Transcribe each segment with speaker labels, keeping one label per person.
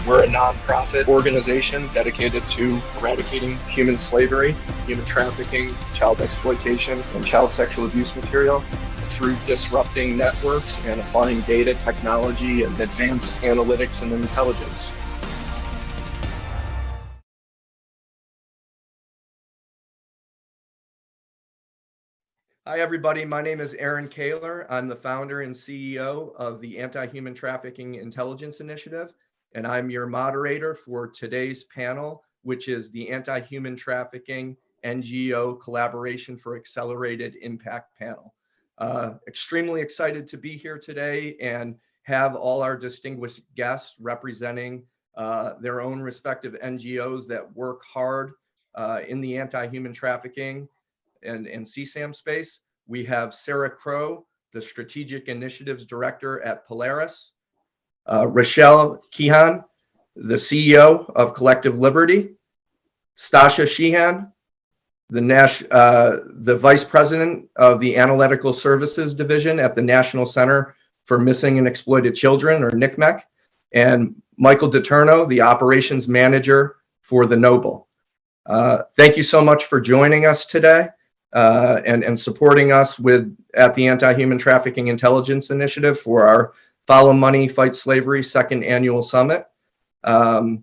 Speaker 1: We're a nonprofit organization dedicated to eradicating human slavery, human trafficking, child exploitation, and child sexual abuse material through disrupting networks and applying data, technology, and advanced analytics and intelligence. Hi, everybody. My name is Aaron Kaler. I'm the founder and CEO of the Anti-Human Trafficking Intelligence Initiative, and I'm your moderator for today's panel, which is the Anti-Human Trafficking NGO Collaboration for Accelerated Impact panel. Extremely excited to be here today and have all our distinguished guests representing their own respective NGOs that work hard in the anti-human trafficking and CSAM space. We have Sarah Crow, the Strategic Initiatives Director at Polaris, Rochelle Kehan, the CEO of Collective Liberty, Stasha Sheehan, the Vice President of the Analytical Services Division at the National Center for Missing and Exploited Children, or NCMEC, and Michael DeTurno, the Operations Manager for the Noble. Thank you so much for joining us today and supporting us at the Anti-Human Trafficking Intelligence Initiative for our Follow Money, Fight Slavery second annual summit. We're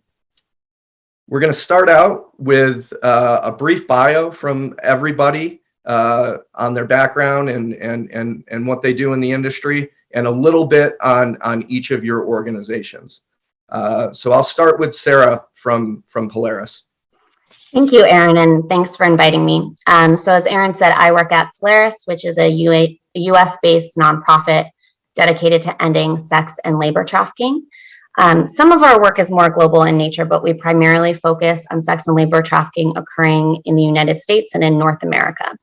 Speaker 1: going to start out with a brief bio from everybody on their background and what they do in the industry, and a little bit on each of your organizations. So I'll start with Sarah from Polaris.
Speaker 2: Thank you, Aaron, and thanks for inviting me. So as Aaron said, I work at Polaris, which is a US-based nonprofit dedicated to ending sex and labor trafficking. Some of our work is more global in nature, but we primarily focus on sex and labor trafficking occurring in the United States and in North America.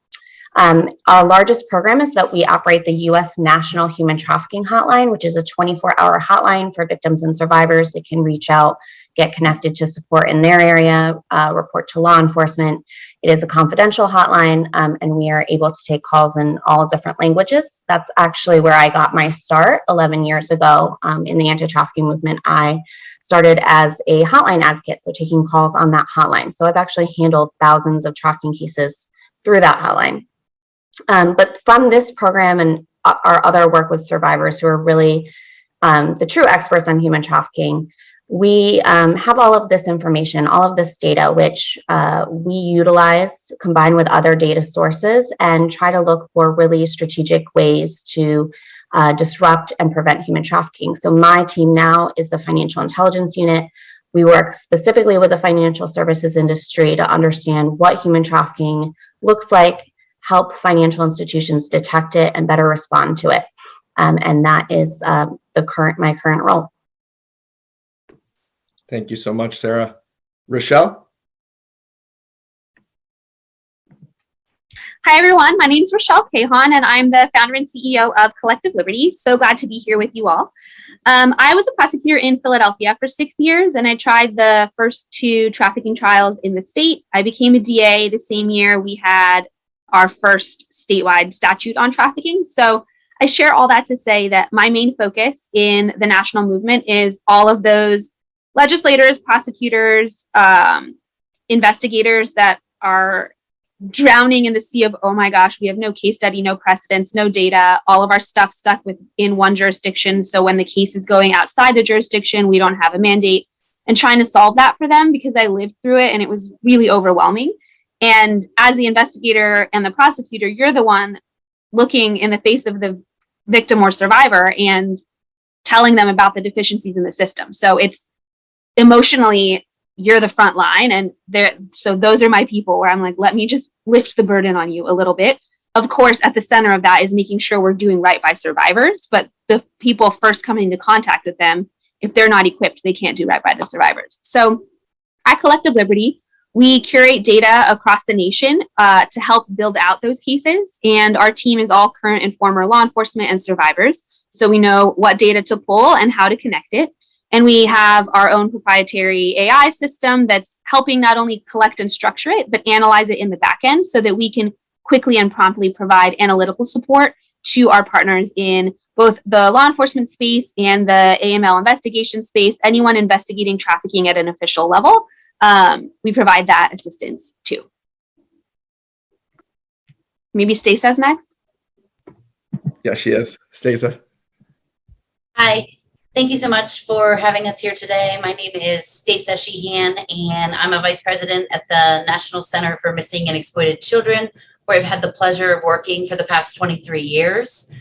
Speaker 2: Our largest program is that we operate the U.S. National Human Trafficking Hotline, which is a 24-hour hotline for victims and survivors that can reach out, get connected to support in their area, report to law enforcement. It is a confidential hotline, and we are able to take calls in all different languages. That's actually where I got my start 11 years ago in the anti-trafficking movement. I started as a hotline advocate, so taking calls on that hotline. So I've actually handled thousands of trafficking cases through that hotline. But from this program and our other work with survivors who are really the true experts on human trafficking, we have all of this information, all of this data, which we utilize, combine with other data sources, and try to look for really strategic ways to disrupt and prevent human trafficking. So my team now is the Financial Intelligence Unit. We work specifically with the financial services industry to understand what human trafficking looks like, help financial institutions detect it and better respond to it. And that is my current role.
Speaker 1: Thank you so much, Sarah. Rochelle?
Speaker 3: Hi, everyone. My name is Rochelle Kehan, and I'm the founder and CEO of Collective Liberty. So glad to be here with you all. I was a prosecutor in Philadelphia for 6 years, and I tried the first 2 trafficking trials in the state. I became a DA the same year we had our first statewide statute on trafficking. So I share all that to say that my main focus in the national movement is all of those legislators, prosecutors, investigators that are drowning in the sea of, oh my gosh, we have no case study, no precedents, no data, all of our stuff stuck within one jurisdiction. So when the case is going outside the jurisdiction, we don't have a mandate, and trying to solve that for them because I lived through it and it was really overwhelming. And as the investigator and the prosecutor, you're the one looking in the face of the victim or survivor and telling them about the deficiencies in the system. So it's emotionally, you're the front line, and so those are my people where I'm like, let me just lift the burden on you a little bit. Of course, at the center of that is making sure we're doing right by survivors, but the people first coming into contact with them, if they're not equipped, they can't do right by the survivors. So at Collective Liberty, we curate data across the nation to help build out those cases, and our team is all current and former law enforcement and survivors, so we know what data to pull and how to connect it. And we have our own proprietary AI system that's helping not only collect and structure it, but analyze it in the back end so that we can quickly and promptly provide analytical support to our partners in both the law enforcement space and the AML investigation space, anyone investigating trafficking at an official level, we provide that assistance too. Maybe Stacey's next.
Speaker 1: Yeah, she is. Stacey.
Speaker 4: Hi, thank you so much for having us here today. My name is Stacey Sheehan, and I'm a vice president at the National Center for Missing and Exploited Children, where I've had the pleasure of working for the past 23 years.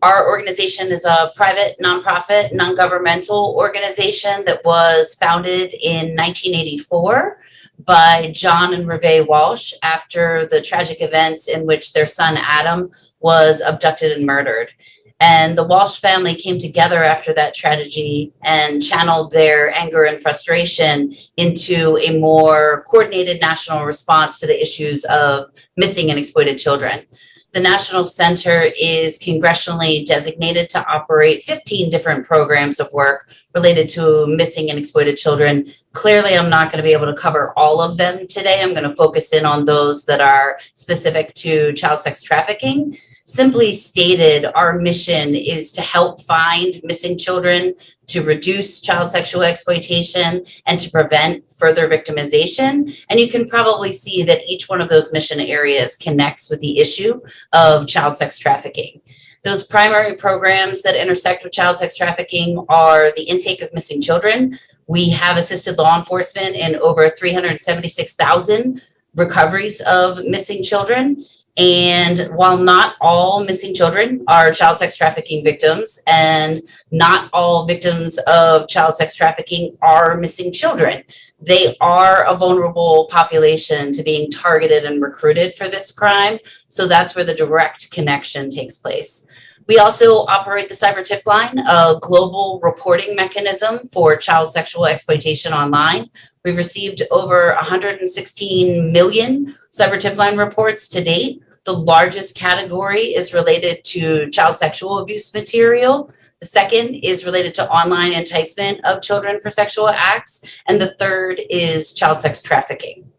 Speaker 4: Our organization is a private, nonprofit, non-governmental organization that was founded in 1984 by John and Reve Walsh after the tragic events in which their son Adam was abducted and murdered. And the Walsh family came together after that tragedy and channeled their anger and frustration into a more coordinated national response to the issues of missing and exploited children. The National Center is congressionally designated to operate 15 different programs of work related to missing and exploited children. Clearly, I'm not going to be able to cover all of them today. I'm going to focus in on those that are specific to child sex trafficking. Simply stated, our mission is to help find missing children, to reduce child sexual exploitation, and to prevent further victimization. And you can probably see that each one of those mission areas connects with the issue of child sex trafficking. Those primary programs that intersect with child sex trafficking are the intake of missing children. We have assisted law enforcement in over 376,000 recoveries of missing children. And while not all missing children are child sex trafficking victims, and not all victims of child sex trafficking are missing children, they are a vulnerable population to being targeted and recruited for this crime. So that's where the direct connection takes place. We also operate the Cyber Tip Line, a global reporting mechanism for child sexual exploitation online. We've received over 116 million Cyber Tip Line reports to date. The largest category is related to child sexual abuse material. The second is related to online enticement of children for sexual acts. And the third is child sex trafficking.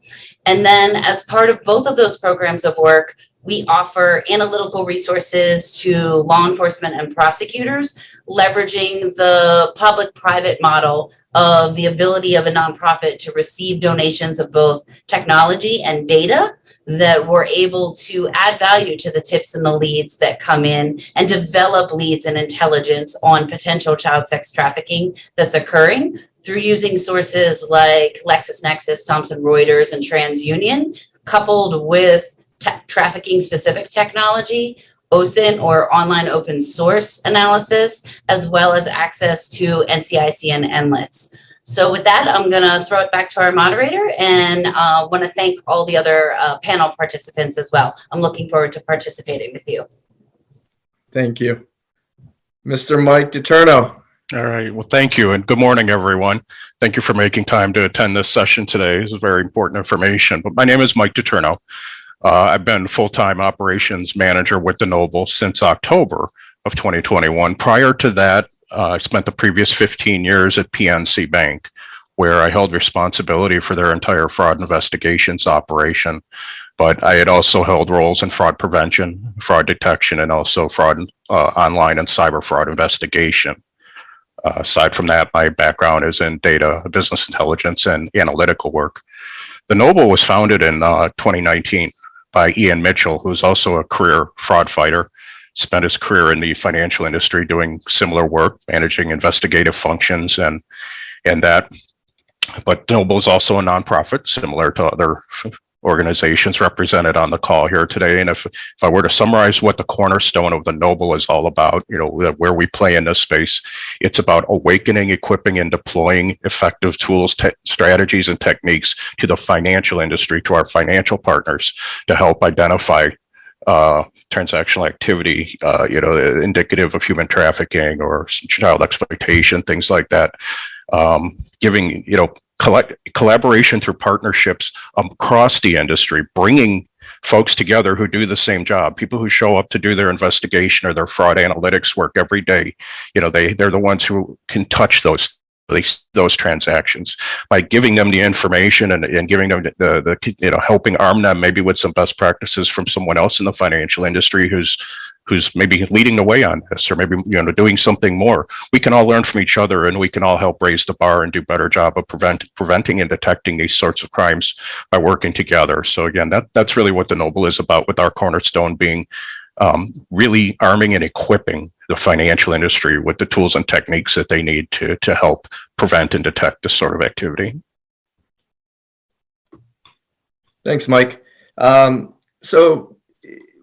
Speaker 4: And then as part of both of those programs of work, we offer analytical resources to law enforcement and prosecutors, leveraging the public-private model of the ability of a nonprofit to receive donations of both technology and data that we're able to add value to the tips and the leads that come in and develop leads and intelligence on potential child sex trafficking that's occurring through using sources like LexisNexis, Thomson Reuters, and TransUnion, coupled with trafficking specific technology, OSINT or online open source analysis, as well as access to NCIC and NLITS. So with that, I'm going to throw it back to our moderator and want to thank all the other panel participants as well. I'm looking forward to participating with you.
Speaker 1: Thank you. Mr. Mike DeTurno.
Speaker 5: All right. Well, thank you. And good morning, everyone. Thank you for making time to attend this session today. This is very important information. But my name is Mike DeTurno. I've been full-time operations manager with the Noble since October of 2021. Prior to that, I spent the previous 15 years at PNC Bank, where I held responsibility for their entire fraud investigations operation. But I had also held roles in fraud prevention, fraud detection, and also fraud online and cyber fraud investigation. Aside from that, my background is in data, business intelligence, and analytical work. The Noble was founded in 2019 by Ian Mitchell, who's also a career fraud fighter. Spent his career in the financial industry doing similar work, managing investigative functions and that. But Noble is also a nonprofit, similar to other organizations represented on the call here today. And if I were to summarize what the cornerstone of the Noble is all about, where we play in this space, it's about awakening, equipping, and deploying effective tools, strategies, and techniques to the financial industry, to our financial partners, to help identify transactional activity, indicative of human trafficking or child exploitation, things like that. Giving, collaboration through partnerships across the industry, bringing folks together who do the same job, people who show up to do their investigation or their fraud analytics work every day. They're the ones who can touch those transactions by giving them the information and giving them the helping arm them maybe with some best practices from someone else in the financial industry who's who's maybe leading the way on this, or maybe, doing something more. We can all learn from each other, and we can all help raise the bar and do a better job of preventing and detecting these sorts of crimes by working together. So again, that's really what the Noble is about, with our cornerstone being really arming and equipping the financial industry with the tools and techniques that they need to help prevent and detect this sort of activity.
Speaker 1: Thanks, Mike. So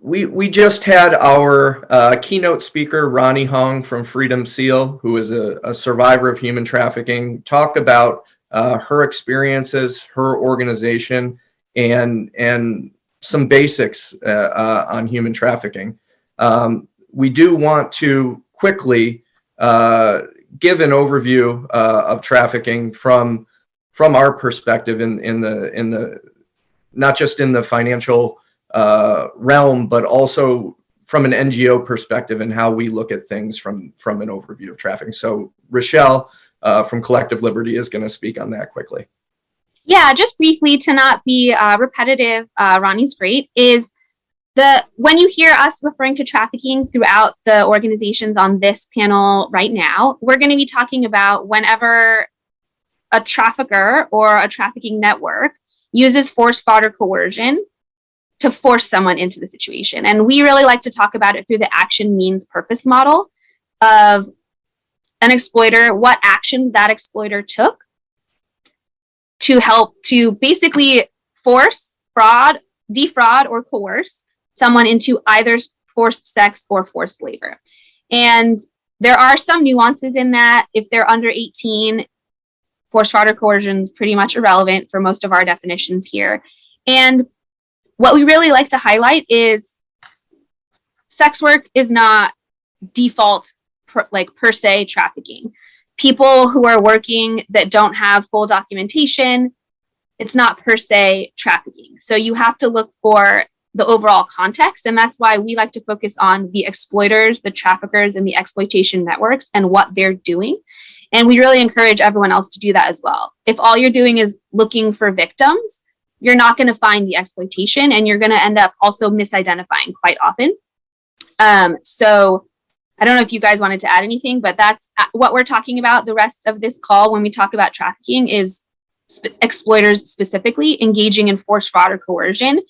Speaker 1: we just had our keynote speaker, Ronnie Hong from Freedom Seal, who is a survivor of human trafficking, talk about her experiences, her organization, and some basics on human trafficking. We do want to quickly give an overview of trafficking from our perspective in the not just in the financial realm, but also from an NGO perspective and how we look at things from an overview of trafficking. So Rochelle from Collective Liberty is going to speak on that quickly.
Speaker 3: Yeah, just briefly, to not be repetitive, Ronnie's great, is when you hear us referring to trafficking throughout the organizations on this panel right now, we're going to be talking about whenever a trafficker or a trafficking network uses force, fraud, or coercion to force someone into the situation. And we really like to talk about it through the action means purpose model of an exploiter, what actions that exploiter took to help to basically force, fraud, defraud, or coerce someone into either forced sex or forced labor. And there are some nuances in that. If they're under 18, forced fraud or coercion is pretty much irrelevant for most of our definitions here. And what we really like to highlight is sex work is not default per se trafficking. People who are working that don't have full documentation, it's not per se trafficking. So you have to look for the overall context. And that's why we like to focus on the exploiters, the traffickers, and the exploitation networks and what they're doing. And we really encourage everyone else to do that as well. If all you're doing is looking for victims, you're not going to find the exploitation, and you're going to end up also misidentifying quite often. So I don't know if you guys wanted to add anything, but that's what we're talking about. The rest of this call, when we talk about trafficking, is exploiters specifically engaging in force, fraud, or coercion,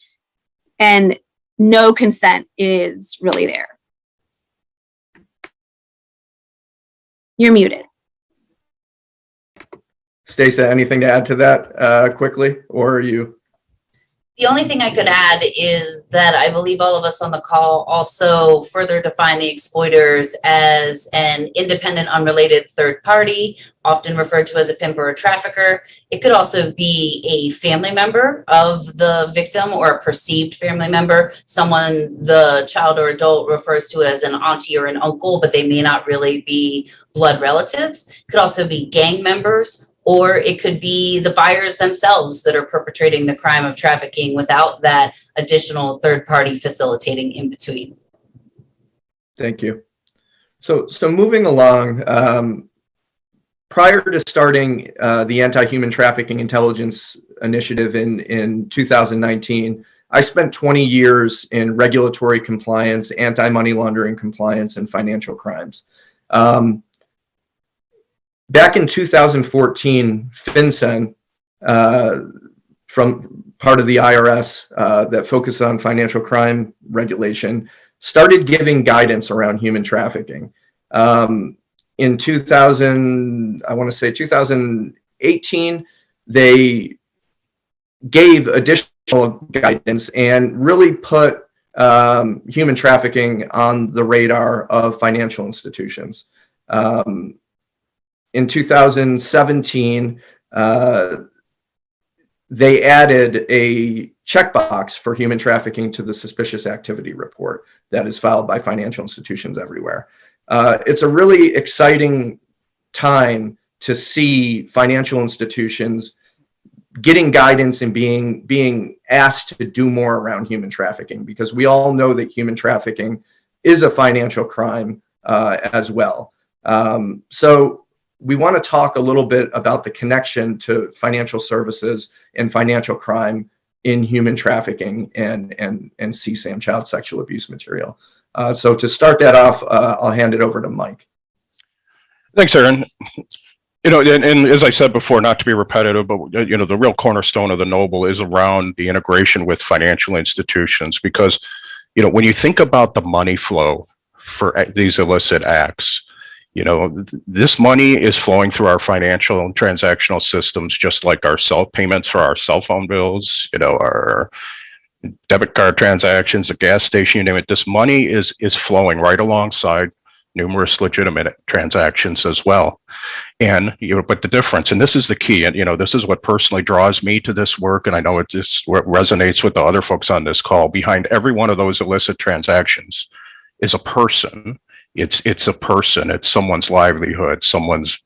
Speaker 3: and no consent is really there. You're muted.
Speaker 1: Stacey, anything to add to that quickly, or are you?
Speaker 4: The only thing I could add is that I believe all of us on the call also further define the exploiters as an independent, unrelated third party, often referred to as a pimp or a trafficker. It could also be a family member of the victim or a perceived family member, someone the child or adult refers to as an auntie or an uncle, but they may not really be blood relatives. It could also be gang members, or it could be the buyers themselves that are perpetrating the crime of trafficking without that additional third party facilitating in between.
Speaker 1: Thank you. So moving along, prior to starting the Anti-Human Trafficking Intelligence Initiative in 2019, I spent 20 years in regulatory compliance, anti-money laundering compliance, and financial crimes. Back in 2014, FinCEN, from part of the IRS that focused on financial crime regulation, started giving guidance around human trafficking. In 2018, they gave additional guidance and really put human trafficking on the radar of financial institutions. In 2017, they added a checkbox for human trafficking to the suspicious activity report that is filed by financial institutions everywhere. It's a really exciting time to see financial institutions getting guidance and being asked to do more around human trafficking, because we all know that human trafficking is a financial crime as well. So we want to talk a little bit about the connection to financial services and financial crime in human trafficking and CSAM, child sexual abuse material. So to start that off, I'll hand it over to Mike.
Speaker 5: Thanks, Aaron. And as I said before, not to be repetitive, but the real cornerstone of the Noble is around the integration with financial institutions, because when you think about the money flow for these illicit acts, this money is flowing through our financial and transactional systems, just like our payments for our cell phone bills, our debit card transactions, a gas station, you name it. This money is flowing right alongside numerous legitimate transactions as well. And, but the difference, and this is the key, and, this is what personally draws me to this work, and I know it just resonates with the other folks on this call. Behind every one of those illicit transactions is a person. It's a person. It's someone's livelihood, someone's,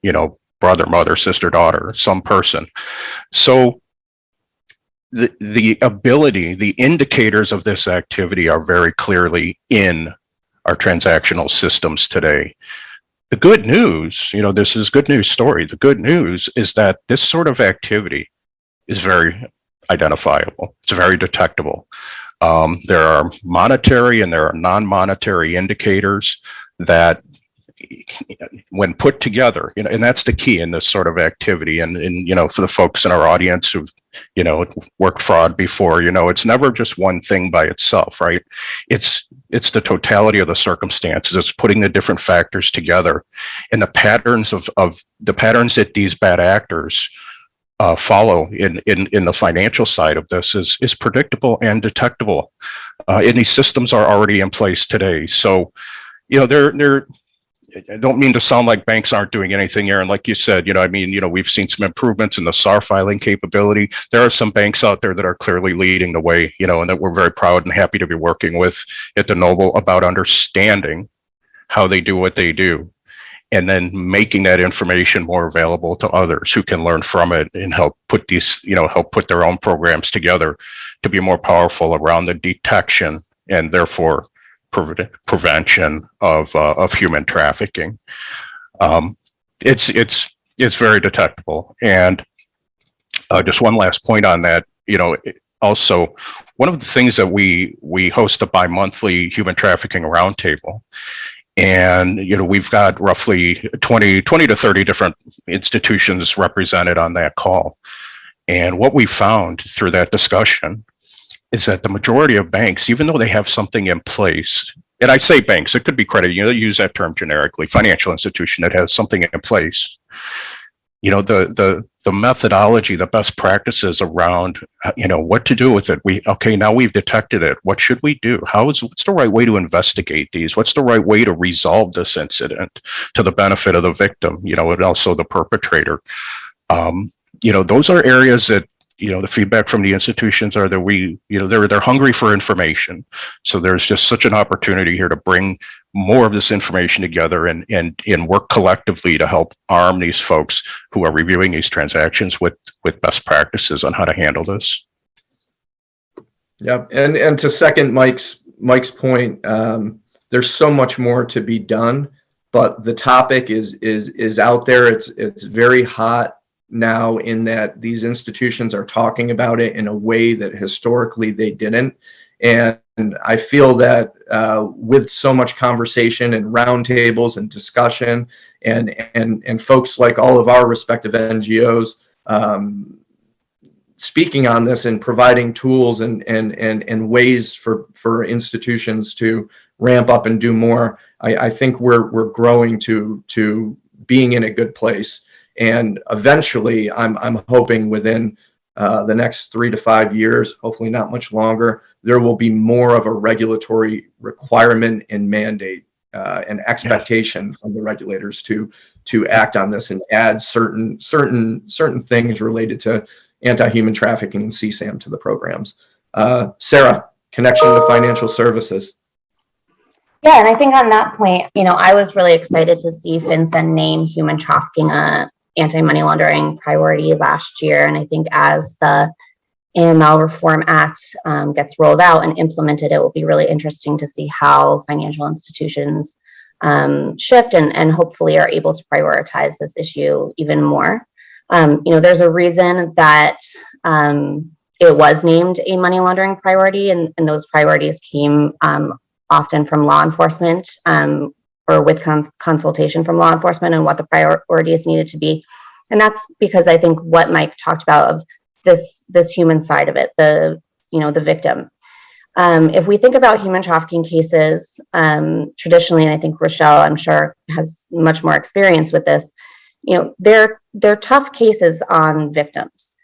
Speaker 5: brother, mother, sister, daughter, some person. So the ability, the indicators of this activity are very clearly in our transactional systems today. The good news, this is good news story. The good news is that this sort of activity is very identifiable. It's very detectable. There are monetary and there are non-monetary indicators that, when put together, and that's the key in this sort of activity. And for the folks in our audience who've, worked fraud before, it's never just one thing by itself, right? It's the totality of the circumstances. It's putting the different factors together, and the patterns of the patterns that these bad actors follow in the financial side of this is predictable and detectable. And these systems are already in place today. So, I don't mean to sound like banks aren't doing anything, Aaron. Like you said, we've seen some improvements in the SAR filing capability. There are some banks out there that are clearly leading the way, and that we're very proud and happy to be working with at the Noble about understanding how they do what they do, and then making that information more available to others who can learn from it and help put their own programs together to be more powerful around the detection and therefore prevention of human trafficking. It's very detectable. And just one last point on that, also one of the things that we host a bi-monthly human trafficking roundtable. And, we've got roughly 20 to 30 different institutions represented on that call. And what we found through that discussion is that the majority of banks, even though they have something in place, and I say banks, it could be credit, use that term generically, financial institution that has something in place, the methodology, the best practices around, what to do with it. Now we've detected it. What should we do? What's the right way to investigate these? What's the right way to resolve this incident to the benefit of the victim, and also the perpetrator? Those are areas that, the feedback from the institutions are that they're hungry for information. So there's just such an opportunity here to bring more of this information together and work collectively to help arm these folks who are reviewing these transactions with best practices on how to handle this.
Speaker 1: Yeah, and to second Mike's point, there's so much more to be done, but the topic is out there. It's very hot now, in that these institutions are talking about it in a way that historically they didn't. And I feel that with so much conversation and roundtables and discussion and folks like all of our respective NGOs speaking on this and providing tools and ways for institutions to ramp up and do more, I think we're growing to being in a good place. And eventually, I'm hoping within the next 3 to 5 years, hopefully not much longer, there will be more of a regulatory requirement and mandate and expectation from the regulators to act on this and add certain things related to anti-human trafficking and CSAM to the programs. Sarah, connection to financial services.
Speaker 2: Yeah, and I think on that point, I was really excited to see FinCEN name human trafficking a anti-money laundering priority last year. And I think as the AML Reform Act gets rolled out and implemented, it will be really interesting to see how financial institutions shift and hopefully are able to prioritize this issue even more. There's a reason that it was named a money laundering priority, and those priorities came often from law enforcement, or with consultation from law enforcement and what the priorities needed to be. And that's because I think what Mike talked about of this human side of it, the victim. If we think about human trafficking cases, traditionally, and I think Rochelle, I'm sure, has much more experience with this, they're tough cases on victims.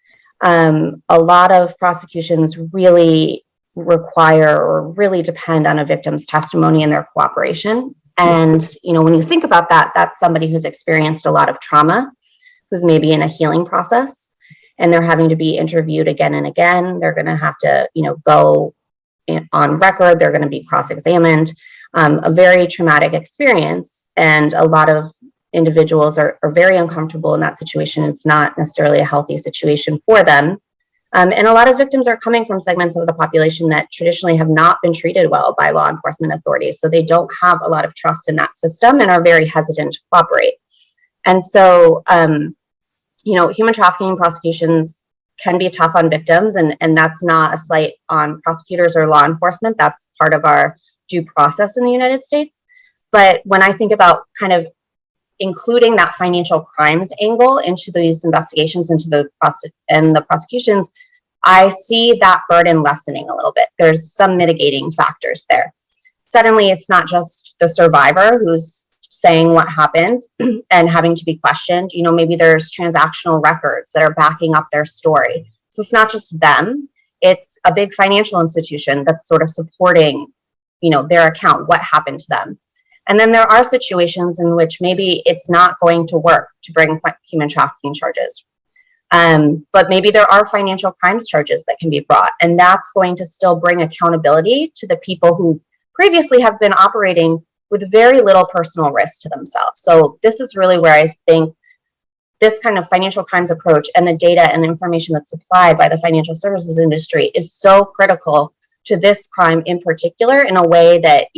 Speaker 2: A lot of prosecutions really require or really depend on a victim's testimony and their cooperation. And, when you think about that, that's somebody who's experienced a lot of trauma, who's maybe in a healing process, and they're having to be interviewed again and again. They're going to have to, go on record. They're going to be cross-examined. A very traumatic experience, and a lot of individuals are very uncomfortable in that situation. It's not necessarily a healthy situation for them. And a lot of victims are coming from segments of the population that traditionally have not been treated well by law enforcement authorities. So they don't have a lot of trust in that system and are very hesitant to cooperate. And so, human trafficking prosecutions can be tough on victims, and that's not a slight on prosecutors or law enforcement. That's part of our due process in the United States. But when I think about kind of including that financial crimes angle into these investigations, into the prosecutions, I see that burden lessening a little bit. There's some mitigating factors there. Suddenly, it's not just the survivor who's saying what happened and having to be questioned. Maybe there's transactional records that are backing up their story. So it's not just them. It's a big financial institution that's sort of supporting, their account, what happened to them. And then there are situations in which maybe it's not going to work to bring human trafficking charges. But maybe there are financial crimes charges that can be brought, and that's going to still bring accountability to the people who previously have been operating with very little personal risk to themselves. So this is really where I think this kind of financial crimes approach and the data and information that's supplied by the financial services industry is so critical to this crime in particular, in a way that,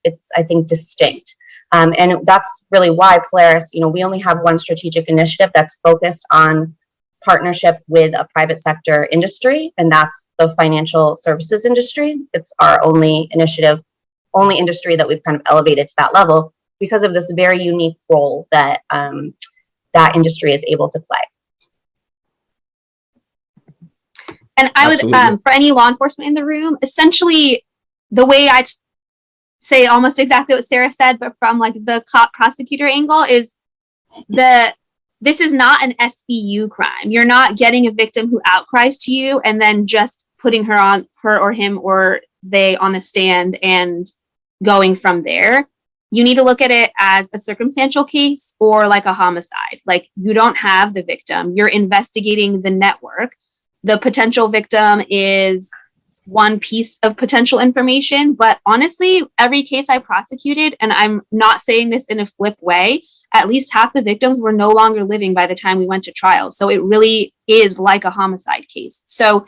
Speaker 2: it's, I think, distinct. And that's really why Polaris, we only have one strategic initiative that's focused on partnership with a private sector industry, and that's the financial services industry. It's our only industry that we've kind of elevated to that level because of this very unique role that that industry is able to play.
Speaker 3: And I would, for any law enforcement in the room, essentially the way I say almost exactly what Sarah said, but from like the cop prosecutor angle, is this is not an SVU crime. You're not getting a victim who outcries to you and then just putting her or him or they on the stand and going from there. You need to look at it as a circumstantial case or like a homicide. Like, you don't have the victim. You're investigating the network. The potential victim is one piece of potential information, but honestly, every case I prosecuted, and I'm not saying this in a flip way, at least half the victims were no longer living by the time we went to trial. So it really is like a homicide case. So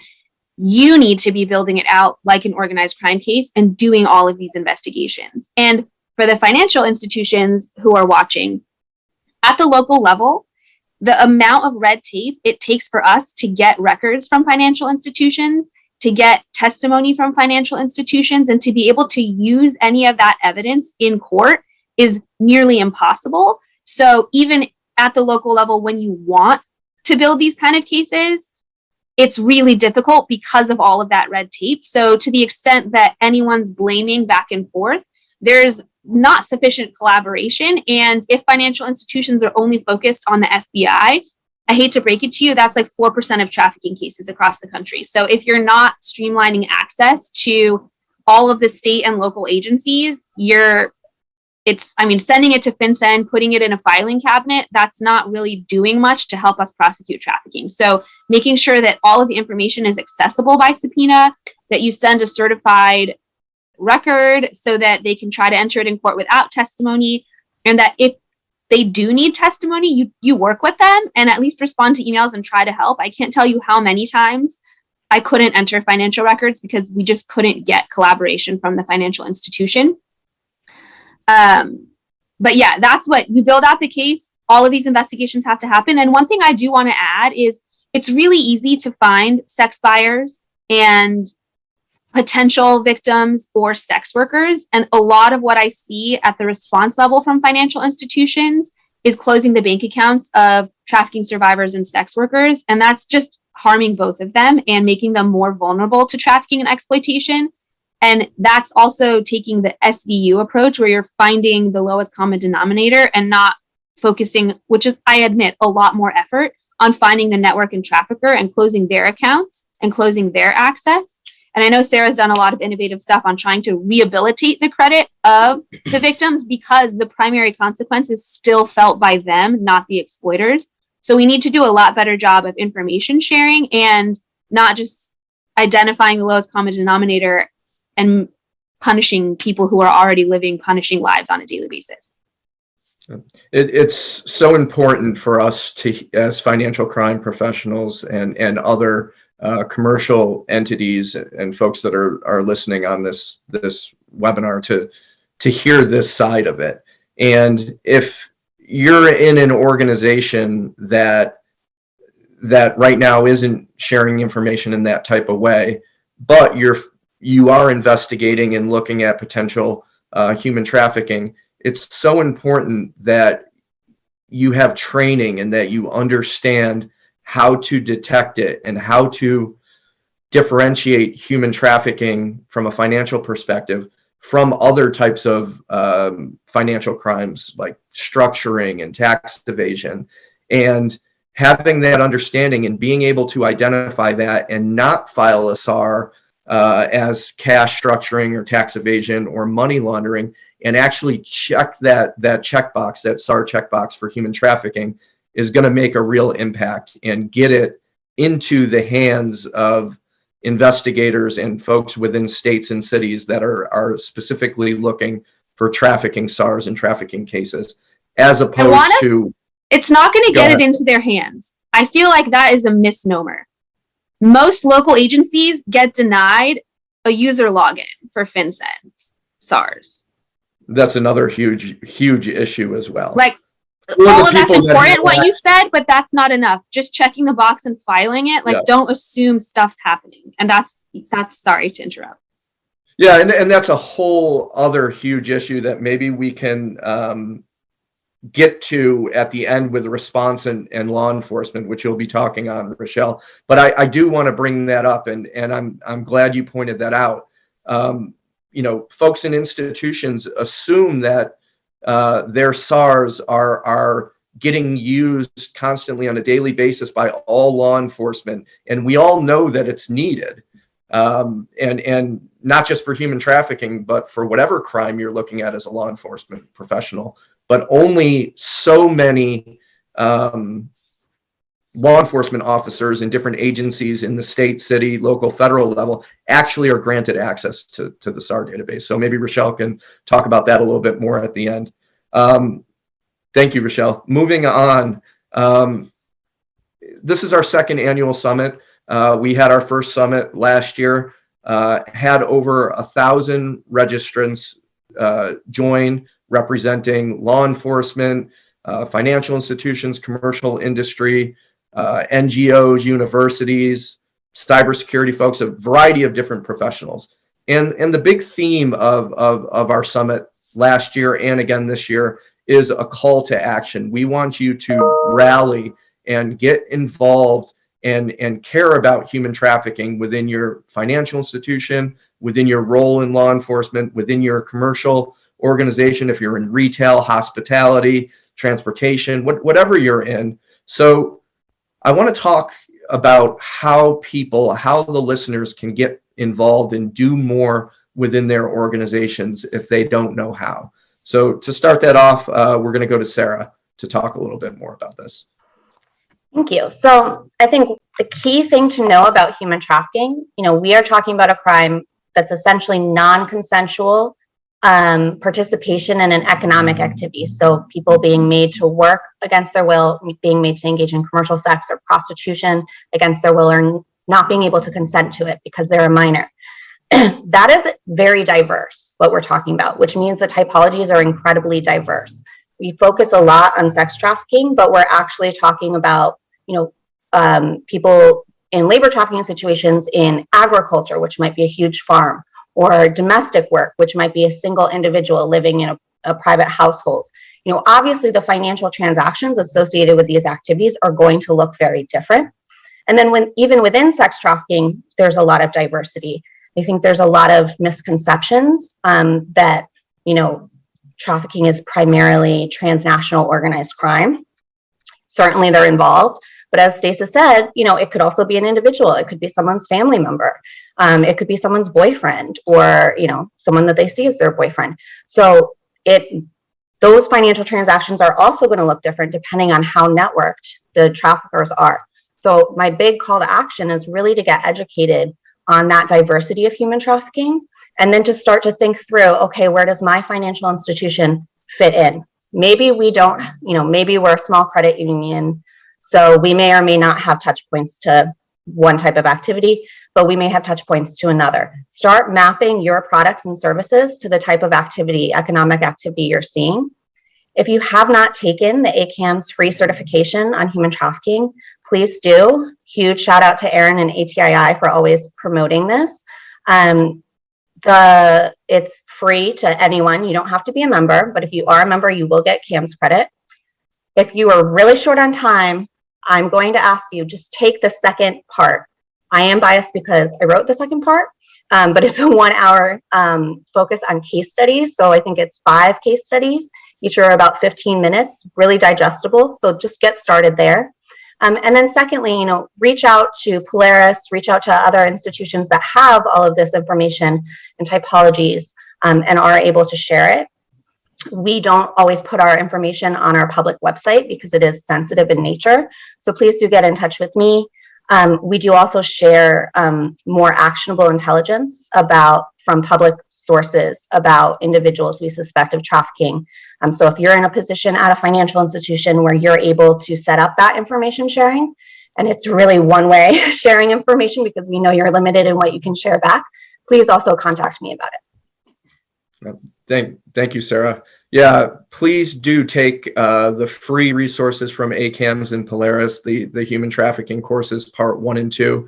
Speaker 3: you need to be building it out like an organized crime case and doing all of these investigations. And for the financial institutions who are watching, at the local level, the amount of red tape it takes for us to get records from financial institutions, to get testimony from financial institutions, and to be able to use any of that evidence in court is nearly impossible. So even at the local level, when you want to build these kind of cases, it's really difficult because of all of that red tape. So to the extent that anyone's blaming back and forth, there's not sufficient collaboration. And if financial institutions are only focused on the FBI, I hate to break it to you, that's like 4% of trafficking cases across the country. So if you're not streamlining access to all of the state and local agencies, sending it to FinCEN, putting it in a filing cabinet, that's not really doing much to help us prosecute trafficking. So making sure that all of the information is accessible by subpoena, that you send a certified record so that they can try to enter it in court without testimony, and that if they do need testimony, you work with them and at least respond to emails and try to help. I can't tell you how many times I couldn't enter financial records because we just couldn't get collaboration from the financial institution. But yeah, that's what you build out the case. All of these investigations have to happen. And one thing I do want to add is it's really easy to find sex buyers and potential victims or sex workers. And a lot of what I see at the response level from financial institutions is closing the bank accounts of trafficking survivors and sex workers. And that's just harming both of them and making them more vulnerable to trafficking and exploitation. And that's also taking the SVU approach, where you're finding the lowest common denominator and not focusing, which is, I admit, a lot more effort on finding the network and trafficker and closing their accounts and closing their access. And I know Sarah's done a lot of innovative stuff on trying to rehabilitate the credit of the victims, because the primary consequence is still felt by them, not the exploiters. So we need to do a lot better job of information sharing and not just identifying the lowest common denominator and punishing people who are already living punishing lives on a daily basis.
Speaker 1: It's so important for us to, as financial crime professionals and other commercial entities and folks that are listening on this webinar, to hear this side of it. And if you're in an organization that right now isn't sharing information in that type of way, but you are investigating and looking at potential human trafficking, it's so important that you have training and that you understand how to detect it and how to differentiate human trafficking from a financial perspective from other types of financial crimes like structuring and tax evasion. And having that understanding and being able to identify that and not file a SAR as cash structuring or tax evasion or money laundering, and actually check that checkbox, that SAR checkbox for human trafficking, is going to make a real impact and get it into the hands of investigators and folks within states and cities that are specifically looking for trafficking SARs and trafficking cases, as opposed to...
Speaker 3: It's not going to get it into their hands. I feel like that is a misnomer. Most local agencies get denied a user login for FinCEN's SARs.
Speaker 1: That's another huge issue as well.
Speaker 3: Like, all of that's important, what you said, but that's not enough. Just checking the box and filing it, like, don't assume stuff's happening. And that's sorry to interrupt.
Speaker 1: Yeah, and that's a whole other huge issue that maybe we can get to at the end with response and law enforcement, which you'll be talking on, Rochelle. But I do want to bring that up, and I'm glad you pointed that out. Folks in institutions assume that their SARs are getting used constantly on a daily basis by all law enforcement, and we all know that it's needed, and not just for human trafficking, but for whatever crime you're looking at as a law enforcement professional. But only so many law enforcement officers in different agencies in the state, city, local, federal level actually are granted access to the SAR database. So maybe Rochelle can talk about that a little bit more at the end. Thank you, Rochelle. Moving on. This is our second annual summit. We had our first summit last year, had over 1,000 registrants join, representing law enforcement, financial institutions, commercial industry, NGOs, universities, cybersecurity folks, a variety of different professionals. And the big theme of our summit last year and again this year is a call to action. We want you to rally and get involved and care about human trafficking within your financial institution, within your role in law enforcement, within your commercial organization, if you're in retail, hospitality, transportation, whatever you're in. So I want to talk about how the listeners can get involved and do more within their organizations if they don't know how. So to start that off, we're going to go to Sarah to talk a little bit more about this.
Speaker 2: Thank you. So I think the key thing to know about human trafficking, we are talking about a crime that's essentially non-consensual participation in an economic activity. So people being made to work against their will, being made to engage in commercial sex or prostitution against their will, or not being able to consent to it because they're a minor. That is very diverse, what we're talking about, which means the typologies are incredibly diverse. We focus a lot on sex trafficking, but we're actually talking about, people in labor trafficking situations in agriculture, which might be a huge farm, or domestic work, which might be a single individual living in a private household. Obviously the financial transactions associated with these activities are going to look very different. And then even within sex trafficking, there's a lot of diversity. I think there's a lot of misconceptions that, trafficking is primarily transnational organized crime. Certainly they're involved, but as Stacey said, it could also be an individual. It could be someone's family member. It could be someone's boyfriend, or, someone that they see as their boyfriend. So those financial transactions are also going to look different depending on how networked the traffickers are. So my big call to action is really to get educated on that diversity of human trafficking, and then to start to think through, okay, where does my financial institution fit in? Maybe we don't, maybe we're a small credit union, so we may or may not have touch points to one type of activity, but we may have touch points to another. Start mapping your products and services to the type of activity, economic activity you're seeing. If you have not taken the ACAM's free certification on human trafficking, please do. Huge shout out to Aaron and ATII for always promoting this. It's free to anyone. You don't have to be a member, but if you are a member, you will get CAM's credit. If you are really short on time, I'm going to ask you, just take the second part. I am biased because I wrote the second part, but it's a 1 hour focus on case studies. So I think it's 5 case studies. Each are about 15 minutes, really digestible. So just get started there. And then secondly, reach out to Polaris, reach out to other institutions that have all of this information and typologies and are able to share it. We don't always put our information on our public website because it is sensitive in nature. So please do get in touch with me. We do also share more actionable intelligence from public sources about individuals we suspect of trafficking. So if you're in a position at a financial institution where you're able to set up that information sharing, and it's really one-way sharing information because we know you're limited in what you can share back, please also contact me about it.
Speaker 1: Thank you, Sarah. Yeah, please do take the free resources from ACAMS and Polaris, the human trafficking courses, part 1 and 2.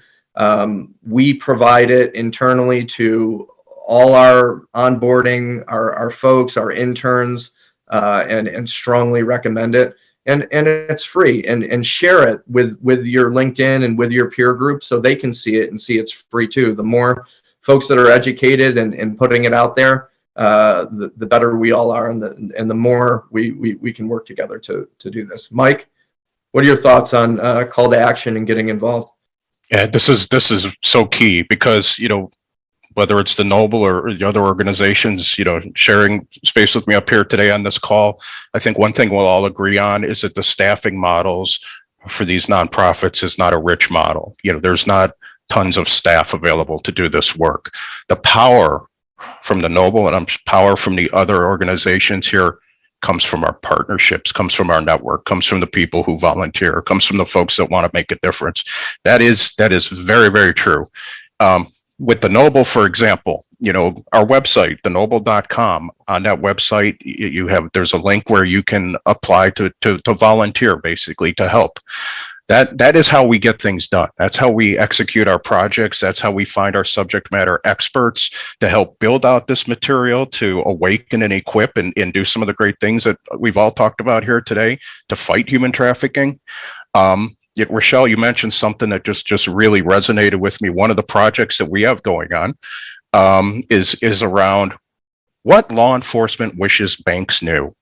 Speaker 1: We provide it internally to all our onboarding, our folks, our interns, and strongly recommend it. And it's free, and share it with your LinkedIn and with your peer group so they can see it and see it's free too. The more folks that are educated and putting it out there, the better we all are, and the more we can work together to do this. Mike, what are your thoughts on call to action and getting involved?
Speaker 5: Yeah, this is so key because, whether it's the Noble or the other organizations, sharing space with me up here today on this call, I think one thing we'll all agree on is that the staffing models for these nonprofits is not a rich model. There's not tons of staff available to do this work. The power from the Noble and power from the other organizations here comes from our partnerships, comes from our network, comes from the people who volunteer, comes from the folks that want to make a difference. That is very, very true. With the Noble, for example, our website, thenoble.com, on that website, there's a link where you can apply to volunteer, basically, to help. That is how we get things done. That's how we execute our projects. That's how we find our subject matter experts to help build out this material, to awaken and equip and do some of the great things that we've all talked about here today to fight human trafficking. Rochelle, you mentioned something that just really resonated with me. One of the projects that we have going on is around what law enforcement wishes banks knew.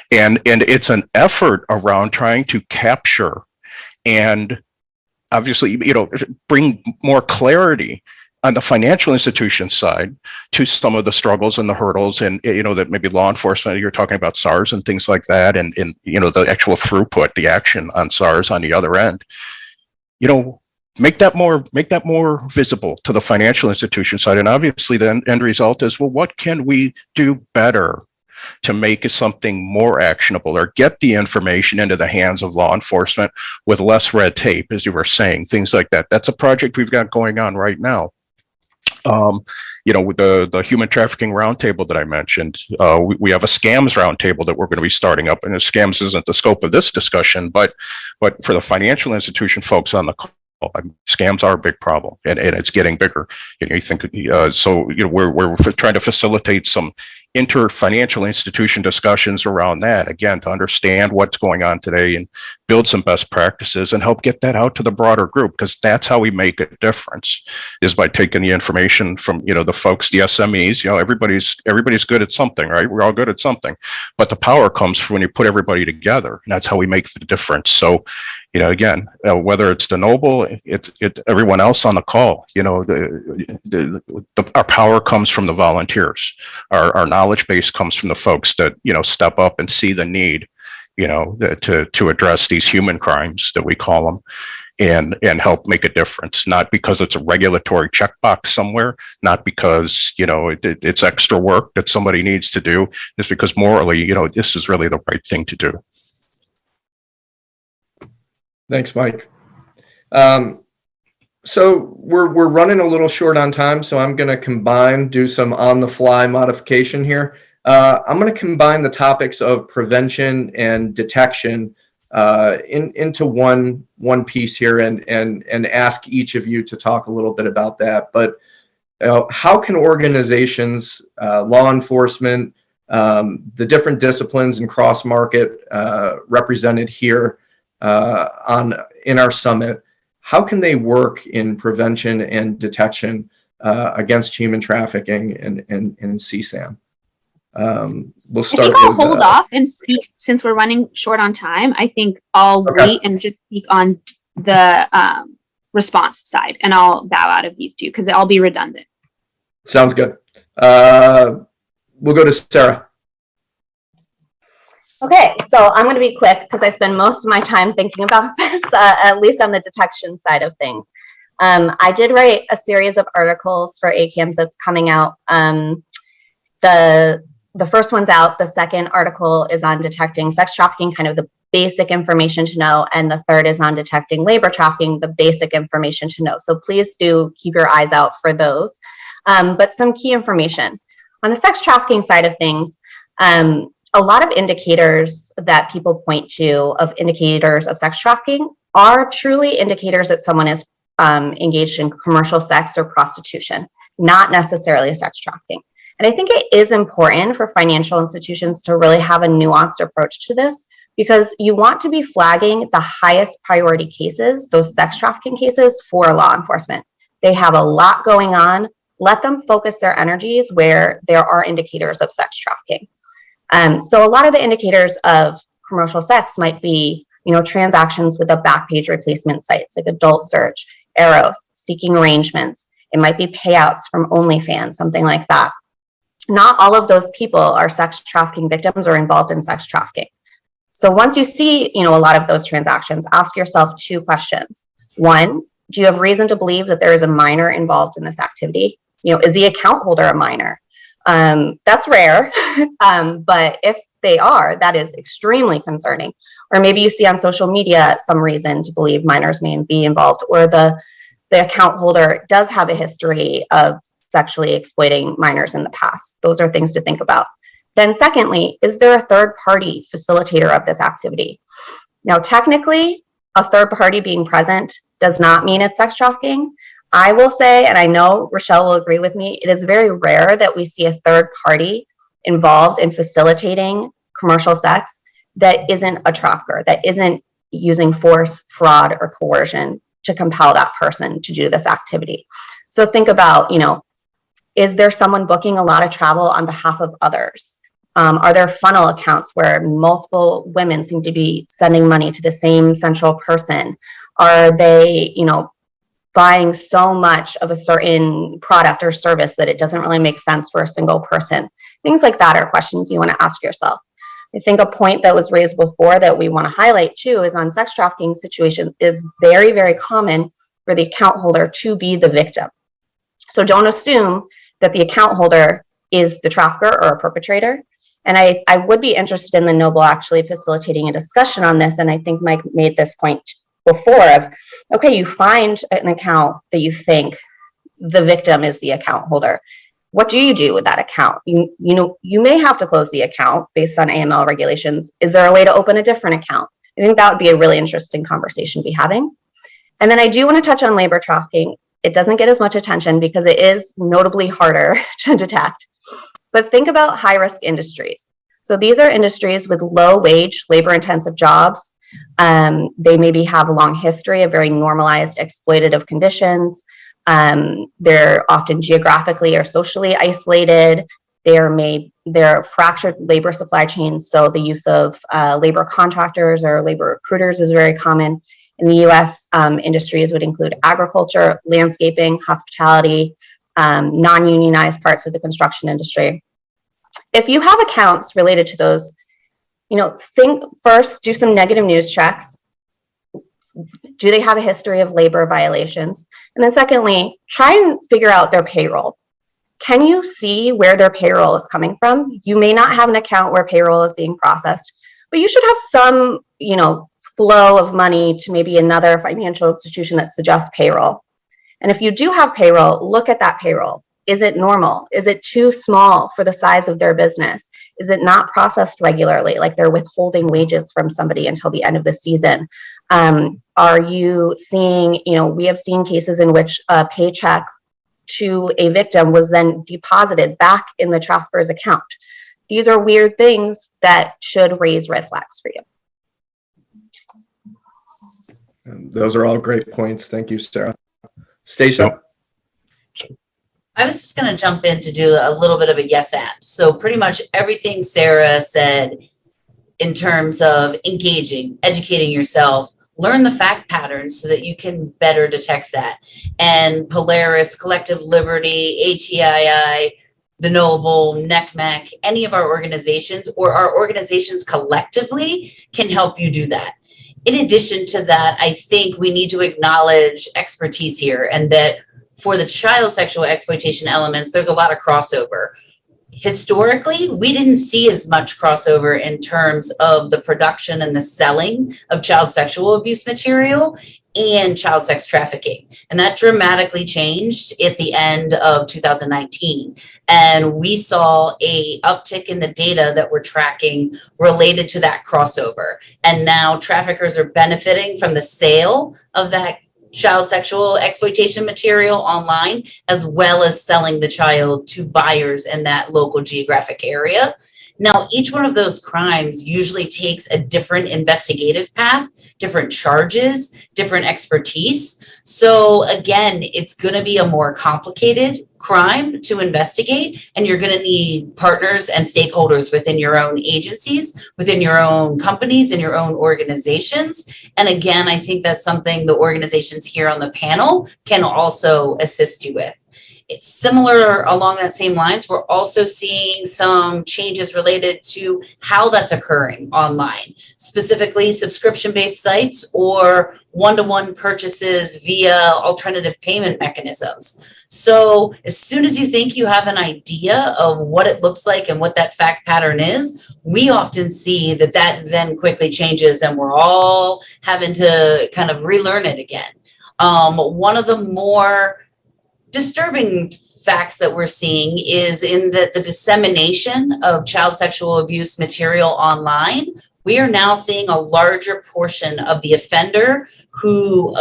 Speaker 5: And it's an effort around trying to capture and obviously, bring more clarity on the financial institution side to some of the struggles and the hurdles, and that maybe law enforcement, you're talking about SARS and things like that, and the actual throughput, the action on SARS on the other end, make that more visible to the financial institution side. And obviously the end result is, well, what can we do better to make something more actionable or get the information into the hands of law enforcement with less red tape, as you were saying, things like that. That's a project we've got going on right now. With the human trafficking roundtable that I mentioned, we have a scams roundtable that we're going to be starting up, and the scams isn't the scope of this discussion, but for the financial institution folks on the I mean, scams are a big problem, and it's getting bigger. You think so? We're trying to facilitate some inter-financial institution discussions around that, again, to understand what's going on today and build some best practices and help get that out to the broader group, because that's how we make a difference, is by taking the information from the folks, the SMEs. Everybody's good at something, right? We're all good at something, but the power comes from when you put everybody together, and that's how we make the difference. So again, whether it's the Noble, it's everyone else on the call, our power comes from the volunteers. Our knowledge base comes from the folks that, step up and see the need, to address these human crimes that we call them, and help make a difference, not because it's a regulatory checkbox somewhere, not because, it's extra work that somebody needs to do, just because morally, this is really the right thing to do.
Speaker 1: Thanks, Mike. So we're running a little short on time, so I'm going to do some on-the-fly modification here. I'm going to combine the topics of prevention and detection into one piece here, and ask each of you to talk a little bit about that. But how can organizations, law enforcement, the different disciplines and cross-market represented here in our summit, how can they work in prevention and detection against human trafficking and CSAM? We'll start.
Speaker 3: I think I'll hold off and speak, since we're running short on time. I think I'll wait and just speak on the response side, and I'll bow out of these two because I'll be redundant.
Speaker 1: Sounds good. We'll go to Sarah.
Speaker 2: Okay, so I'm going to be quick because I spend most of my time thinking about this, at least on the detection side of things. I did write a series of articles for ACAMS that's coming out. The first one's out. The second article is on detecting sex trafficking, kind of the basic information to know. And the third is on detecting labor trafficking, the basic information to know. So please do keep your eyes out for those. But some key information. On the sex trafficking side of things, a lot of indicators that people point to of indicators of sex trafficking are truly indicators that someone is engaged in commercial sex or prostitution, not necessarily sex trafficking. And I think it is important for financial institutions to really have a nuanced approach to this, because you want to be flagging the highest priority cases, those sex trafficking cases, for law enforcement. They have a lot going on. Let them focus their energies where there are indicators of sex trafficking. So a lot of the indicators of commercial sex might be, transactions with a back page replacement sites like Adult Search, Eros, seeking arrangements. It might be payouts from OnlyFans, something like that. Not all of those people are sex trafficking victims or involved in sex trafficking. So once you see, a lot of those transactions, ask yourself two questions. One, do you have reason to believe that there is a minor involved in this activity? Is the account holder a minor? That's rare, but if they are, that is extremely concerning. Or maybe you see on social media some reason to believe minors may be involved, or the account holder does have a history of sexually exploiting minors in the past. Those are things to think about. Then secondly, is there a third party facilitator of this activity? Now, technically, a third party being present does not mean it's sex trafficking. I will say, and I know Rochelle will agree with me, it is very rare that we see a third party involved in facilitating commercial sex that isn't a trafficker, that isn't using force, fraud, or coercion to compel that person to do this activity. So think about, is there someone booking a lot of travel on behalf of others? Are there funnel accounts where multiple women seem to be sending money to the same central person? Are they, buying so much of a certain product or service that it doesn't really make sense for a single person? Things like that are questions you want to ask yourself. I think a point that was raised before that we want to highlight too is on sex trafficking situations is very, very common for the account holder to be the victim. So don't assume that the account holder is the trafficker or a perpetrator. And I would be interested in the Noble actually facilitating a discussion on this. And I think Mike made this point before of, okay, you find an account that you think the victim is the account holder. What do you do with that account? You may have to close the account based on AML regulations. Is there a way to open a different account? I think that would be a really interesting conversation to be having. And then I do want to touch on labor trafficking. It doesn't get as much attention because it is notably harder to detect. But think about high-risk industries. So these are industries with low-wage, labor-intensive jobs. They maybe have a long history of very normalized exploitative conditions. They're often geographically or socially isolated. They're fractured labor supply chains. So the use of labor contractors or labor recruiters is very common. In the US, industries would include agriculture, landscaping, hospitality, non-unionized parts of the construction industry. If you have accounts related to those, think first, do some negative news checks. Do they have a history of labor violations? And then secondly, try and figure out their payroll. Can you see where their payroll is coming from? You may not have an account where payroll is being processed, but you should have some, flow of money to maybe another financial institution that suggests payroll. And if you do have payroll, look at that payroll. Is it normal? Is it too small for the size of their business? Is it not processed regularly, like they're withholding wages from somebody until the end of the season? Are you seeing, we have seen cases in which a paycheck to a victim was then deposited back in the trafficker's account. These are weird things that should raise red flags for you.
Speaker 1: Those are all great points. Thank you, Sarah. Stacia?
Speaker 4: I was just going to jump in to do a little bit of a yes and. So pretty much everything Sarah said in terms of engaging, educating yourself, learn the fact patterns so that you can better detect that. And Polaris, Collective Liberty, ATII, The Noble, NECMEC, any of our organizations or our organizations collectively can help you do that. In addition to that, I think we need to acknowledge expertise here, and that for the child sexual exploitation elements, there's a lot of crossover. Historically, we didn't see as much crossover in terms of the production and the selling of child sexual abuse material and child sex trafficking. And that dramatically changed at the end of 2019. And we saw a uptick in the data that we're tracking related to that crossover. And now traffickers are benefiting from the sale of that child sexual exploitation material online, as well as selling the child to buyers in that local geographic area. Now, each one of those crimes usually takes a different investigative path, different charges, different expertise. So again, it's going to be a more complicated crime to investigate, and you're going to need partners and stakeholders within your own agencies, within your own companies and your own organizations. And again, I think that's something the organizations here on the panel can also assist you with. It's similar along that same lines. We're also seeing some changes related to how that's occurring online, specifically subscription-based sites or one-to-one purchases via alternative payment mechanisms. So as soon as you think you have an idea of what it looks like and what that fact pattern is, we often see that that then quickly changes and we're all having to kind of relearn it again. One of the more disturbing facts that we're seeing is in the dissemination of child sexual abuse material online. We are now seeing a larger portion of the offender who